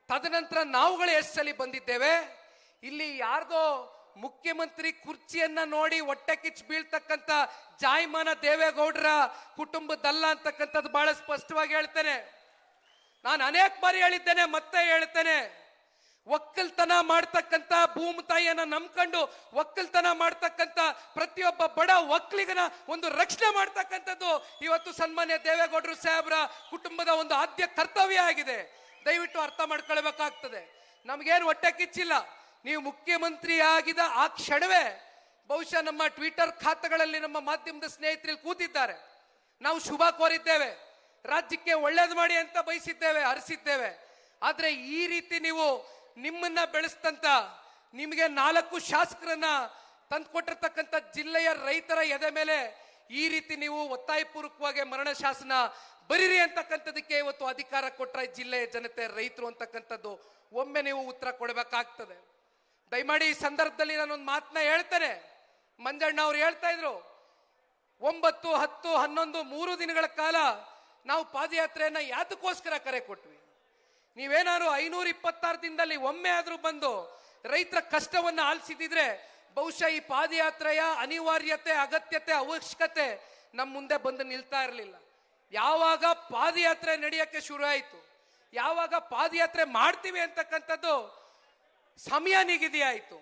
ತದನಂತರ ನಾವುಗಳು ಎಷ್ಟು ಸಲ ಬಂದಿದ್ದೇವೆ ಇಲ್ಲಿ. ಯಾರ್ದೋ ಮುಖ್ಯಮಂತ್ರಿ ಕುರ್ಚಿಯನ್ನ ನೋಡಿ ಹೊಟ್ಟೆ ಕಿಚ್ಚು ಬೀಳ್ತಕ್ಕಂಥ ಜಾಯಮಾನ ದೇವೇಗೌಡರ ಕುಟುಂಬದಲ್ಲ ಅಂತಕ್ಕಂಥದ್ದು ಬಹಳ ಸ್ಪಷ್ಟವಾಗಿ ಹೇಳ್ತೇನೆ. ನಾನು ಅನೇಕ ಬಾರಿ ಹೇಳಿದ್ದೇನೆ, ಮತ್ತೆ ಹೇಳ್ತೇನೆ, ಒಕ್ಕಲ್ತನ ಮಾಡ್ತಕ್ಕಂಥ ಭೂಮಿ ತಾಯಿಯನ್ನ ನಂಬ್ಕೊಂಡು ಒಕ್ಕಲ್ತನ ಮಾಡ್ತಕ್ಕಂಥ ಪ್ರತಿಯೊಬ್ಬ ಬಡ ಒಕ್ಕಲಿಗನ ಒಂದು ರಕ್ಷಣೆ ಮಾಡ್ತಕ್ಕಂಥದ್ದು ಇವತ್ತು ಸನ್ಮಾನ್ಯ ದೇವೇಗೌಡರು ಸಾಹೇಬ್ರ ಕುಟುಂಬದ ಒಂದು ಆದ್ಯ ಕರ್ತವ್ಯ ಆಗಿದೆ. ದಯವಿಟ್ಟು ಅರ್ಥ ಮಾಡ್ಕೊಳ್ಬೇಕಾಗ್ತದೆ. ನಮಗೇನು ಹೊಟ್ಟೆ ಕಿಚ್ಚಿಲ್ಲ. ನೀವು ಮುಖ್ಯಮಂತ್ರಿ ಆಗಿದ ಆ ಕ್ಷಣವೇ ಬಹುಶಃ ನಮ್ಮ ಟ್ವಿಟರ್ ಖಾತೆಗಳಲ್ಲಿ ನಮ್ಮ ಮಾಧ್ಯಮದ ಸ್ನೇಹಿತರಲ್ಲಿ ಕೂತಿದ್ದಾರೆ, ನಾವು ಶುಭ ಕೋರಿದ್ದೇವೆ, ರಾಜ್ಯಕ್ಕೆ ಒಳ್ಳೇದು ಮಾಡಿ ಅಂತ ಬಯಸಿದ್ದೇವೆ, ಹರಿಸಿದ್ದೇವೆ. ಆದ್ರೆ ಈ ರೀತಿ ನೀವು ನಿಮ್ಮನ್ನ ಬೆಳೆಸ್ತಂತ ನಿಮಗೆ 4 ಶಾಸಕರನ್ನ ತಂದುಕೊಟ್ಟಿರ್ತಕ್ಕಂಥ ಜಿಲ್ಲೆಯ ರೈತರ ಎದೆ ಮೇಲೆ ಈ ರೀತಿ ನೀವು ಒತ್ತಾಯಪೂರ್ವಕವಾಗಿ ಮರಣ ಶಾಸನ ಬರೀರಿ ಅಂತಕ್ಕಂಥದಕ್ಕೆ ಇವತ್ತು ಅಧಿಕಾರ ಕೊಟ್ಟ ಜಿಲ್ಲೆಯ ಜನತೆ ರೈತರು ಅಂತಕ್ಕಂಥದ್ದು ಒಮ್ಮೆ ನೀವು ಉತ್ತರ ಕೊಡಬೇಕಾಗ್ತದೆ. ದಯಮಾಡಿ ಈ ಸಂದರ್ಭದಲ್ಲಿ ನಾನೊಂದು ಮಾತನ್ನ ಹೇಳ್ತೇನೆ. ಮಂಜಣ್ಣ ಅವ್ರು ಹೇಳ್ತಾ ಇದ್ರು 9, 10, 11 3 ದಿನಗಳ ಕಾಲ ನಾವು ಪಾದಯಾತ್ರೆಯನ್ನ ಯಾತಕ್ಕೋಸ್ಕರ ಕರೆ ಕೊಟ್ವಿ. ನೀವೇನಾದ್ರು 526 ದಿನದಲ್ಲಿ ಒಮ್ಮೆ ಆದ್ರೂ ಬಂದು ರೈತರ ಕಷ್ಟವನ್ನ ಆಲಿಸಿದ್ರೆ ಬಹುಶಃ ಈ ಪಾದಯಾತ್ರೆಯ ಅನಿವಾರ್ಯತೆ, ಅಗತ್ಯತೆ, ಅವಶ್ಯಕತೆ ನಮ್ಮ ಮುಂದೆ ಬಂದು ನಿಲ್ತಾ ಇರಲಿಲ್ಲ. ಯಾವಾಗ ಪಾದಯಾತ್ರೆ ನಡೆಯಕ್ಕೆ ಶುರು ಆಯಿತು, ಯಾವಾಗ ಪಾದಯಾತ್ರೆ ಮಾಡ್ತೀವಿ ಅಂತಕ್ಕಂಥದ್ದು ಸಮಯ ನಿಗದಿ ಆಯಿತು,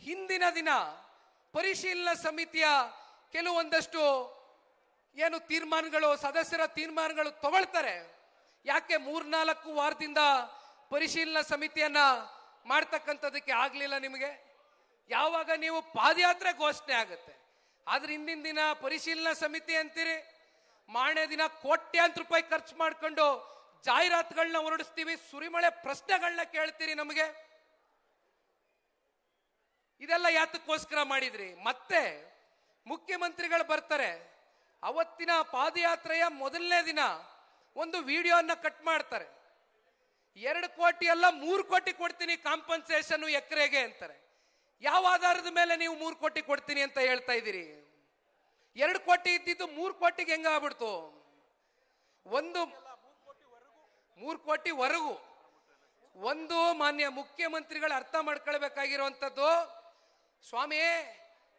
ಹಿಂದಿನ ದಿನ ಪರಿಶೀಲನಾ ಸಮಿತಿಯ ಕೆಲವೊಂದಷ್ಟು ಏನು ತೀರ್ಮಾನಗಳು, ಸದಸ್ಯರ ತೀರ್ಮಾನಗಳು ತಗೊಳ್ತಾರೆ. ಯಾಕೆ 3-4 ವಾರದಿಂದ ಪರಿಶೀಲನಾ ಸಮಿತಿಯನ್ನ ಮಾಡ್ತಕ್ಕಂಥದಕ್ಕೆ ಆಗ್ಲಿಲ್ಲ ನಿಮಗೆ? ಯಾವಾಗ ನೀವು ಪಾದಯಾತ್ರೆ ಘೋಷಣೆ ಆಗುತ್ತೆ, ಆದ್ರೆ ಹಿಂದಿನ ದಿನ ಪರಿಶೀಲನಾ ಸಮಿತಿ ಅಂತೀರಿ, ಮಾರನೇ ದಿನ ಕೋಟ್ಯಾಂತರ ರೂಪಾಯಿ ಖರ್ಚು ಮಾಡ್ಕೊಂಡು ಜಾಹೀರಾತುಗಳನ್ನ ಹೊರಡಿಸ್ತೀವಿ, ಸುರಿಮಳೆ ಪ್ರಶ್ನೆಗಳನ್ನ ಕೇಳ್ತೀರಿ ನಮಗೆ. ಇದೆಲ್ಲ ಯಾತಕ್ಕೋಸ್ಕರ ಮಾಡಿದ್ರಿ? ಮತ್ತೆ ಮುಖ್ಯಮಂತ್ರಿಗಳು ಬರ್ತಾರೆ, ಅವತ್ತಿನ ಪಾದಯಾತ್ರೆಯ ಮೊದಲನೇ ದಿನ ಒಂದು ವಿಡಿಯೋನ ಕಟ್ ಮಾಡ್ತಾರೆ. 2 ಕೋಟಿ ಅಲ್ಲ 3 ಕೋಟಿ ಕೊಡ್ತೀನಿ ಕಾಂಪನ್ಸೇಷನ್ ಎಕರೆಗೆ ಅಂತಾರೆ. ಯಾವ ಆಧಾರದ ಮೇಲೆ ನೀವು 3 ಕೋಟಿ ಕೊಡ್ತೀನಿ ಅಂತ ಹೇಳ್ತಾ ಇದ್ದೀರಿ? 2 ಕೋಟಿ ಇದ್ದಿದ್ದು 3 ಕೋಟಿಗೆ ಹೆಂಗ ಆಗ್ಬಿಡ್ತು? 3 ಕೋಟಿವರೆಗೂ ಒಂದು ಮಾನ್ಯ ಮುಖ್ಯಮಂತ್ರಿಗಳು ಅರ್ಥ ಮಾಡ್ಕೊಳ್ಬೇಕಾಗಿರುವಂತದ್ದು, ಸ್ವಾಮಿ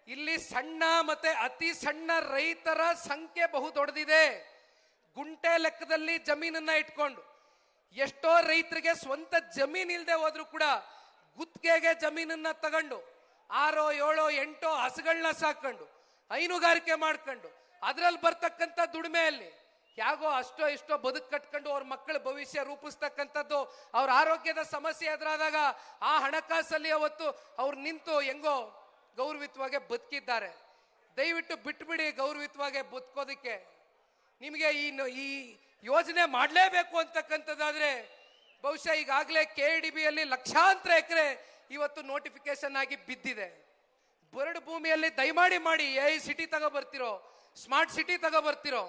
ಇಲ್ಲಿ ಸಣ್ಣ ಮತ್ತೆ ಅತಿ ಸಣ್ಣ ರೈತರ ಸಂಖ್ಯೆ ಬಹು ದೊಡ್ಡದಿದೆ. ಗುಂಟೆ ಲೆಕ್ಕದಲ್ಲಿ ಜಮೀನನ್ನ ಇಟ್ಕೊಂಡು ಎಷ್ಟೋ ರೈತರಿಗೆ ಸ್ವಂತ ಜಮೀನ್ ಇಲ್ಲದೆ ಹೋದ್ರು ಕೂಡ ಗುತ್ತಿಗೆಗೆ ಜಮೀನನ್ನ ತಗೊಂಡು 6, 7, 8 ಹಸುಗಳನ್ನ ಸಾಕೊಂಡು ಹೈನುಗಾರಿಕೆ ಮಾಡ್ಕೊಂಡು ಅದ್ರಲ್ಲಿ ಬರ್ತಕ್ಕಂಥ ದುಡಿಮೆಯಲ್ಲಿ ಯಾಗೋ ಅಷ್ಟೋ ಇಷ್ಟೋ ಬದುಕು ಕಟ್ಕೊಂಡು ಅವ್ರ ಮಕ್ಕಳ ಭವಿಷ್ಯ ರೂಪಿಸ್ತಕ್ಕಂಥದ್ದು, ಅವ್ರ ಆರೋಗ್ಯದ ಸಮಸ್ಯೆ ಎದುರಾದಾಗ ಆ ಹಣಕಾಸಲ್ಲಿ ಅವತ್ತು ಅವ್ರು ನಿಂತು ಹೆಂಗೋ ಗೌರವಿತವಾಗಿ ಬದುಕಿದ್ದಾರೆ. ದಯವಿಟ್ಟು ಬಿಟ್ಬಿಡಿ ಗೌರವಿತವಾಗಿ ಬದುಕೋದಿಕ್ಕೆ. ನಿಮಗೆ ಈ ಯೋಜನೆ ಮಾಡಲೇಬೇಕು ಅಂತಕ್ಕಂಥದ್ದಾದ್ರೆ ಬಹುಶಃ ಈಗಾಗಲೇ KDBಯಲ್ಲಿ ಲಕ್ಷಾಂತರ ಎಕರೆ ಇವತ್ತು ನೋಟಿಫಿಕೇಶನ್ ಆಗಿ ಬಿದ್ದಿದೆ. ಬರಡು ಭೂಮಿಯಲ್ಲಿ ದಯಮಾಡಿ ಮಾಡಿ AI ಸಿಟಿ ತಗೋಬರ್ತಿರೋ, ಸ್ಮಾರ್ಟ್ ಸಿಟಿ ತಗೋಬರ್ತಿರೋ,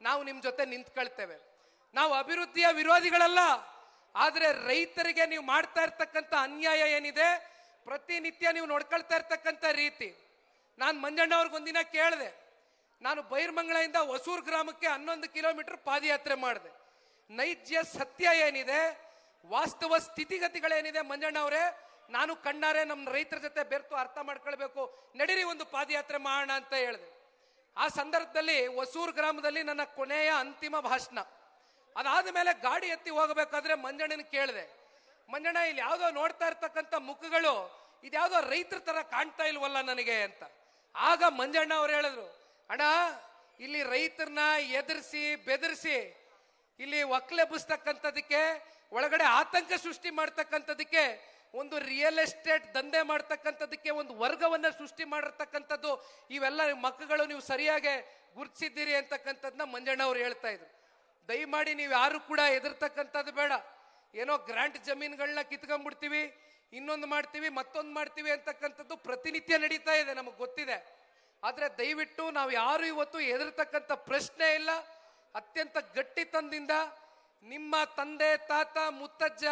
ನಾವು ನಿಮ್ ಜೊತೆ ನಿಂತ್ಕೊಳ್ತೇವೆ. ನಾವು ಅಭಿವೃದ್ಧಿಯ ವಿರೋಧಿಗಳಲ್ಲ, ಆದ್ರೆ ರೈತರಿಗೆ ನೀವು ಮಾಡ್ತಾ ಇರ್ತಕ್ಕಂಥ ಅನ್ಯಾಯ ಏನಿದೆ, ಪ್ರತಿನಿತ್ಯ ನೀವು ನೋಡ್ಕೊಳ್ತಾ ಇರ್ತಕ್ಕಂಥ ರೀತಿ. ನಾನು ಮಂಜಣ್ಣ ಅವ್ರಿಗೊಂದಿನ ಕೇಳಿದೆ, ನಾನು ಬೈರ್ಮಂಗಲದಿಂದ ಹೊಸೂರು ಗ್ರಾಮಕ್ಕೆ 11 ಕಿಲೋಮೀಟರ್ ಪಾದಯಾತ್ರೆ ಮಾಡಿದೆ. ನೈಜ ಸತ್ಯ ಏನಿದೆ, ವಾಸ್ತವ ಸ್ಥಿತಿಗತಿಗಳೇನಿದೆ ಮಂಜಣ್ಣ ಅವರೇ, ನಾನು ಕಣ್ಣಾರೆ ನಮ್ಮ ರೈತರ ಜೊತೆ ಬೆರ್ತು ಅರ್ಥ ಮಾಡ್ಕೊಳ್ಬೇಕು, ನಡೀರಿ ಒಂದು ಪಾದಯಾತ್ರೆ ಮಾಡೋಣ ಅಂತ ಹೇಳಿದೆ. ಆ ಸಂದರ್ಭದಲ್ಲಿ ಹೊಸೂರು ಗ್ರಾಮದಲ್ಲಿ ನನ್ನ ಕೊನೆಯ ಅಂತಿಮ ಭಾಷಣ. ಅದಾದ ಮೇಲೆ ಗಾಡಿ ಎತ್ತಿ ಹೋಗಬೇಕಾದ್ರೆ ಮಂಜಣ್ಣನ ಕೇಳಿದೆ, ಮಂಜಣ್ಣ ಇಲ್ಲಿ ಯಾವ್ದೋ ನೋಡ್ತಾ ಇರ್ತಕ್ಕಂಥ ಮುಖಗಳು ಇದ್ಯಾವುದೋ ರೈತರ ತರ ಕಾಣ್ತಾ ಇಲ್ವಲ್ಲ ನನಗೆ ಅಂತ. ಆಗ ಮಂಜಣ್ಣ ಅವ್ರು ಹೇಳಿದ್ರು, ಅಣ್ಣ ಇಲ್ಲಿ ರೈತರನ್ನ ಎದುರಿಸಿ ಬೆದರಿಸಿ ಇಲ್ಲಿ ಒಕ್ಕಲೆಬ್ಬಿಸ್ತಕ್ಕಂಥದಕ್ಕೆ, ಒಳಗಡೆ ಆತಂಕ ಸೃಷ್ಟಿ ಮಾಡ್ತಕ್ಕಂಥದಕ್ಕೆ, ಒಂದು ರಿಯಲ್ ಎಸ್ಟೇಟ್ ದಂಧೆ ಮಾಡ್ತಕ್ಕಂಥದಕ್ಕೆ ಒಂದು ವರ್ಗವನ್ನ ಸೃಷ್ಟಿ ಮಾಡಿರ್ತಕ್ಕಂಥದ್ದು ಇವೆಲ್ಲ ಮಕ್ಕಳು ನೀವು ಸರಿಯಾಗಿ ಗುರುತಿಸಿದ್ದೀರಿ ಅಂತಕ್ಕಂಥದ್ದನ್ನ ಮಂಜಣ್ಣ ಅವ್ರು ಹೇಳ್ತಾ ಇದ್ರು. ದಯಮಾಡಿ ನೀವು ಯಾರು ಕೂಡ ಎದುರ್ತಕ್ಕಂಥದ್ದು ಬೇಡ. ಏನೋ ಗ್ರಾಂಟ್ ಜಮೀನುಗಳನ್ನ ಕಿತ್ಕೊಂಡ್ಬಿಡ್ತೀವಿ, ಇನ್ನೊಂದು ಮಾಡ್ತೀವಿ, ಮತ್ತೊಂದು ಮಾಡ್ತೀವಿ ಅಂತಕ್ಕಂಥದ್ದು ಪ್ರತಿನಿತ್ಯ ನಡೀತಾ ಇದೆ, ನಮಗೆ ಗೊತ್ತಿದೆ. ಆದ್ರೆ ದಯವಿಟ್ಟು ನಾವು ಯಾರು ಇವತ್ತು ಎದುರ್ತಕ್ಕಂಥ ಪ್ರಶ್ನೆ ಇಲ್ಲ. ಅತ್ಯಂತ ಗಟ್ಟಿತನದಿಂದ ನಿಮ್ಮ ತಂದೆ ತಾತ ಮುತ್ತಜ್ಜ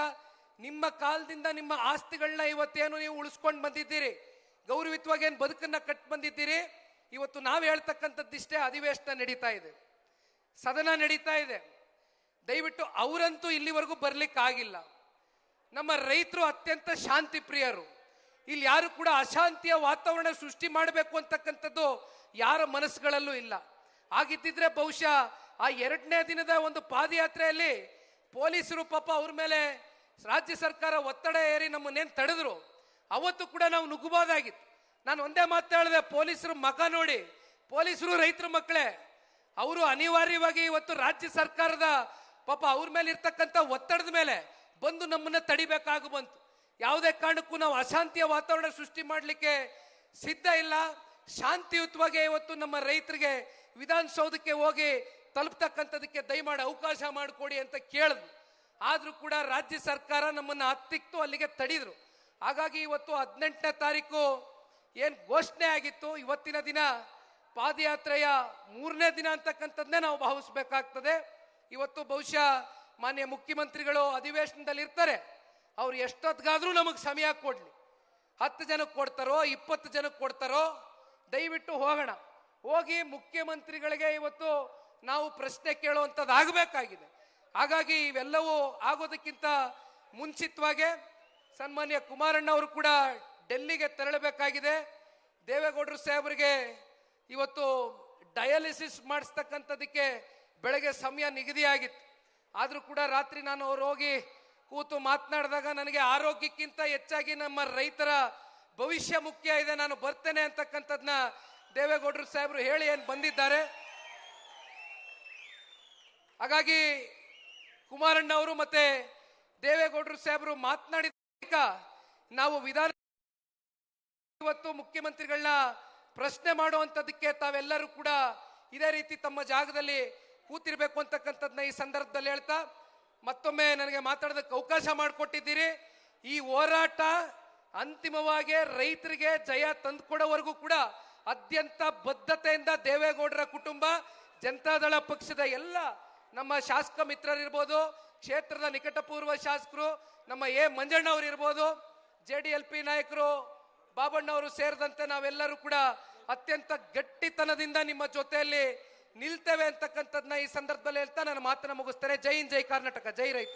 ನಿಮ್ಮ ಕಾಲದಿಂದ ನಿಮ್ಮ ಆಸ್ತಿಗಳನ್ನ ಇವತ್ತೇನು ನೀವು ಉಳಿಸ್ಕೊಂಡು ಬಂದಿದ್ದೀರಿ, ಗೌರವಿತವಾಗಿ ಏನು ಬದುಕನ್ನ ಕಟ್ ಬಂದಿದ್ದೀರಿ. ಇವತ್ತು ನಾವು ಹೇಳ್ತಕ್ಕಂಥದ್ದಿಷ್ಟೇ, ಅಧಿವೇಶನ ನಡೀತಾ ಇದೆ, ಸದನ ನಡೀತಾ ಇದೆ. ದಯವಿಟ್ಟು ಅವರಂತೂ ಇಲ್ಲಿವರೆಗೂ ಬರ್ಲಿಕ್ಕೆ ಆಗಿಲ್ಲ. ನಮ್ಮ ರೈತರು ಅತ್ಯಂತ ಶಾಂತಿ ಪ್ರಿಯರು. ಇಲ್ಲಿ ಯಾರು ಕೂಡ ಅಶಾಂತಿಯ ವಾತಾವರಣ ಸೃಷ್ಟಿ ಮಾಡಬೇಕು ಅಂತಕ್ಕಂಥದ್ದು ಯಾರ ಮನಸ್ಸುಗಳಲ್ಲೂ ಇಲ್ಲ. ಆಗಿದ್ದಿದ್ರೆ ಬಹುಶಃ ಆ 2ನೇ ದಿನದ ಒಂದು ಪಾದಯಾತ್ರೆಯಲ್ಲಿ ಪೊಲೀಸರು ಪಾಪ ಅವ್ರ ಮೇಲೆ ರಾಜ್ಯ ಸರ್ಕಾರ ಒತ್ತಡ ಏರಿ ನಮ್ಮನ್ನೇನು ತಡೆದ್ರು, ಅವತ್ತು ಕೂಡ ನಾವು ನುಗ್ಗಬಹುದಾಗಿತ್ತು. ನಾನು ಒಂದೇ ಮಾತು ಹೇಳಿದೆ, ಪೊಲೀಸರು ಮಗ ನೋಡಿ, ಪೊಲೀಸರು ರೈತರ ಮಕ್ಕಳೇ, ಅವರು ಅನಿವಾರ್ಯವಾಗಿ ಇವತ್ತು ರಾಜ್ಯ ಸರ್ಕಾರದ ಪಾಪ ಅವ್ರ ಮೇಲೆ ಇರ್ತಕ್ಕಂಥ ಒತ್ತಡದ ಮೇಲೆ ಬಂದು ನಮ್ಮನ್ನ ತಡಿಬೇಕಾಗಿ ಬಂತು. ಯಾವುದೇ ಕಾರಣಕ್ಕೂ ನಾವು ಅಶಾಂತಿಯ ವಾತಾವರಣ ಸೃಷ್ಟಿ ಮಾಡಲಿಕ್ಕೆ ಸಿದ್ಧ ಇಲ್ಲ. ಶಾಂತಿಯುತವಾಗಿ ಇವತ್ತು ನಮ್ಮ ರೈತರಿಗೆ ವಿಧಾನಸೌಧಕ್ಕೆ ಹೋಗಿ ತಲುಪ್ತಕ್ಕಂಥದಕ್ಕೆ ದಯಮಾಡಿ ಅವಕಾಶ ಮಾಡಿಕೊಡಿ ಅಂತ ಕೇಳಿದ್ರು. ಆದ್ರೂ ಕೂಡ ರಾಜ್ಯ ಸರ್ಕಾರ ನಮ್ಮನ್ನ ಹತ್ತಿಕ್ತು, ಅಲ್ಲಿಗೆ ತಡಿದ್ರು. ಹಾಗಾಗಿ ಇವತ್ತು 18ನೇ ತಾರೀಕು ಏನ್ ಘೋಷಣೆ ಆಗಿತ್ತು, ಇವತ್ತಿನ ದಿನ ಪಾದಯಾತ್ರೆಯ 3ನೇ ದಿನ ಅಂತಕ್ಕಂಥದ್ದೇ ನಾವು ಭಾವಿಸ್ಬೇಕಾಗ್ತದೆ. ಇವತ್ತು ಬಹುಶಃ ಮಾನ್ಯ ಮುಖ್ಯಮಂತ್ರಿಗಳು ಅಧಿವೇಶನದಲ್ಲಿ ಇರ್ತಾರೆ. ಅವ್ರು ಎಷ್ಟೊತ್ತಿಗಾದ್ರೂ ನಮಗೆ ಸಮಯ ಕೊಡ್ಲಿ, 10 ಜನಕ್ಕೆ ಕೊಡ್ತಾರೋ 20 ಜನಕ್ಕೆ ಕೊಡ್ತಾರೋ, ದಯವಿಟ್ಟು ಹೋಗೋಣ. ಹೋಗಿ ಮುಖ್ಯಮಂತ್ರಿಗಳಿಗೆ ಇವತ್ತು ನಾವು ಪ್ರಶ್ನೆ ಕೇಳುವಂಥದ್ದು ಆಗಬೇಕಾಗಿದೆ. ಹಾಗಾಗಿ ಇವೆಲ್ಲವೂ ಆಗೋದಕ್ಕಿಂತ ಮುಂಚಿತವಾಗಿ ಸನ್ಮಾನ್ಯ ಕುಮಾರಣ್ಣ ಅವರು ಕೂಡ ಡೆಲ್ಲಿಗೆ ತೆರಳಬೇಕಾಗಿದೆ. ದೇವೇಗೌಡರು ಸಾಹೇಬರಿಗೆ ಇವತ್ತು ಡಯಾಲಿಸಿಸ್ ಮಾಡಿಸ್ತಕ್ಕಂಥದಕ್ಕೆ ಬೆಳಗ್ಗೆ ಸಮಯ ನಿಗದಿಯಾಗಿತ್ತು. ಆದರೂ ಕೂಡ ರಾತ್ರಿ ನಾನು ಅವ್ರು ಹೋಗಿ ಕೂತು ಮಾತನಾಡಿದಾಗ ನನಗೆ ಆರೋಗ್ಯಕ್ಕಿಂತ ಹೆಚ್ಚಾಗಿ ನಮ್ಮ ರೈತರ ಭವಿಷ್ಯ ಮುಖ್ಯ ಇದೆ, ನಾನು ಬರ್ತೇನೆ ಅಂತಕ್ಕಂಥದ್ನ ದೇವೇಗೌಡರು ಸಾಹೇಬರು ಹೇಳಿ ಏನು ಬಂದಿದ್ದಾರೆ. ಹಾಗಾಗಿ ಕುಮಾರಣ್ಣ ಅವರು ಮತ್ತೆ ದೇವೇಗೌಡರು ಸಾಹೇಬರು ಮಾತನಾಡಿದ ನಾವು ವಿಧಾನ ಇವತ್ತು ಮುಖ್ಯಮಂತ್ರಿಗಳನ್ನ ಪ್ರಶ್ನೆ ಮಾಡುವಂಥದ್ದಕ್ಕೆ ತಾವೆಲ್ಲರೂ ಕೂಡ ಇದೇ ರೀತಿ ತಮ್ಮ ಜಾಗದಲ್ಲಿ ಕೂತಿರ್ಬೇಕು ಅಂತಕ್ಕಂಥದ್ದನ್ನ ಈ ಸಂದರ್ಭದಲ್ಲಿ ಹೇಳ್ತಾ ಮತ್ತೊಮ್ಮೆ ನನಗೆ ಮಾತಾಡೋದಕ್ಕೆ ಅವಕಾಶ ಮಾಡಿಕೊಟ್ಟಿದ್ದೀರಿ. ಈ ಹೋರಾಟ ಅಂತಿಮವಾಗಿ ರೈತರಿಗೆ ಜಯ ತಂದುಕೊಡೋವರೆಗೂ ಕೂಡ ಅತ್ಯಂತ ಬದ್ಧತೆಯಿಂದ ದೇವೇಗೌಡರ ಕುಟುಂಬ, ಜನತಾದಳ ಪಕ್ಷದ ಎಲ್ಲ ನಮ್ಮ ಶಾಸಕ ಮಿತ್ರರಿರ್ಬೋದು, ಕ್ಷೇತ್ರದ ನಿಕಟಪೂರ್ವ ಶಾಸಕರು, ನಮ್ಮ ಮಂಜಣ್ಣ ಅವರು ಇರ್ಬೋದು, JDLP ನಾಯಕರು ಬಾಬಣ್ಣ ಅವರು ಸೇರಿದಂತೆ ನಾವೆಲ್ಲರೂ ಕೂಡ ಅತ್ಯಂತ ಗಟ್ಟಿತನದಿಂದ ನಿಮ್ಮ ಜೊತೆಯಲ್ಲಿ ನಿಲ್ತೇವೆ ಅಂತಕ್ಕಂಥದ್ದನ್ನ ಈ ಸಂದರ್ಭದಲ್ಲಿ ಹೇಳ್ತಾ ನನ್ನ ಮಾತನ್ನ ಮುಗಿಸ್ತೇನೆ. ಜೈ ಹಿಂದ್, ಜೈ ಕರ್ನಾಟಕ, ಜೈ ರೈತ.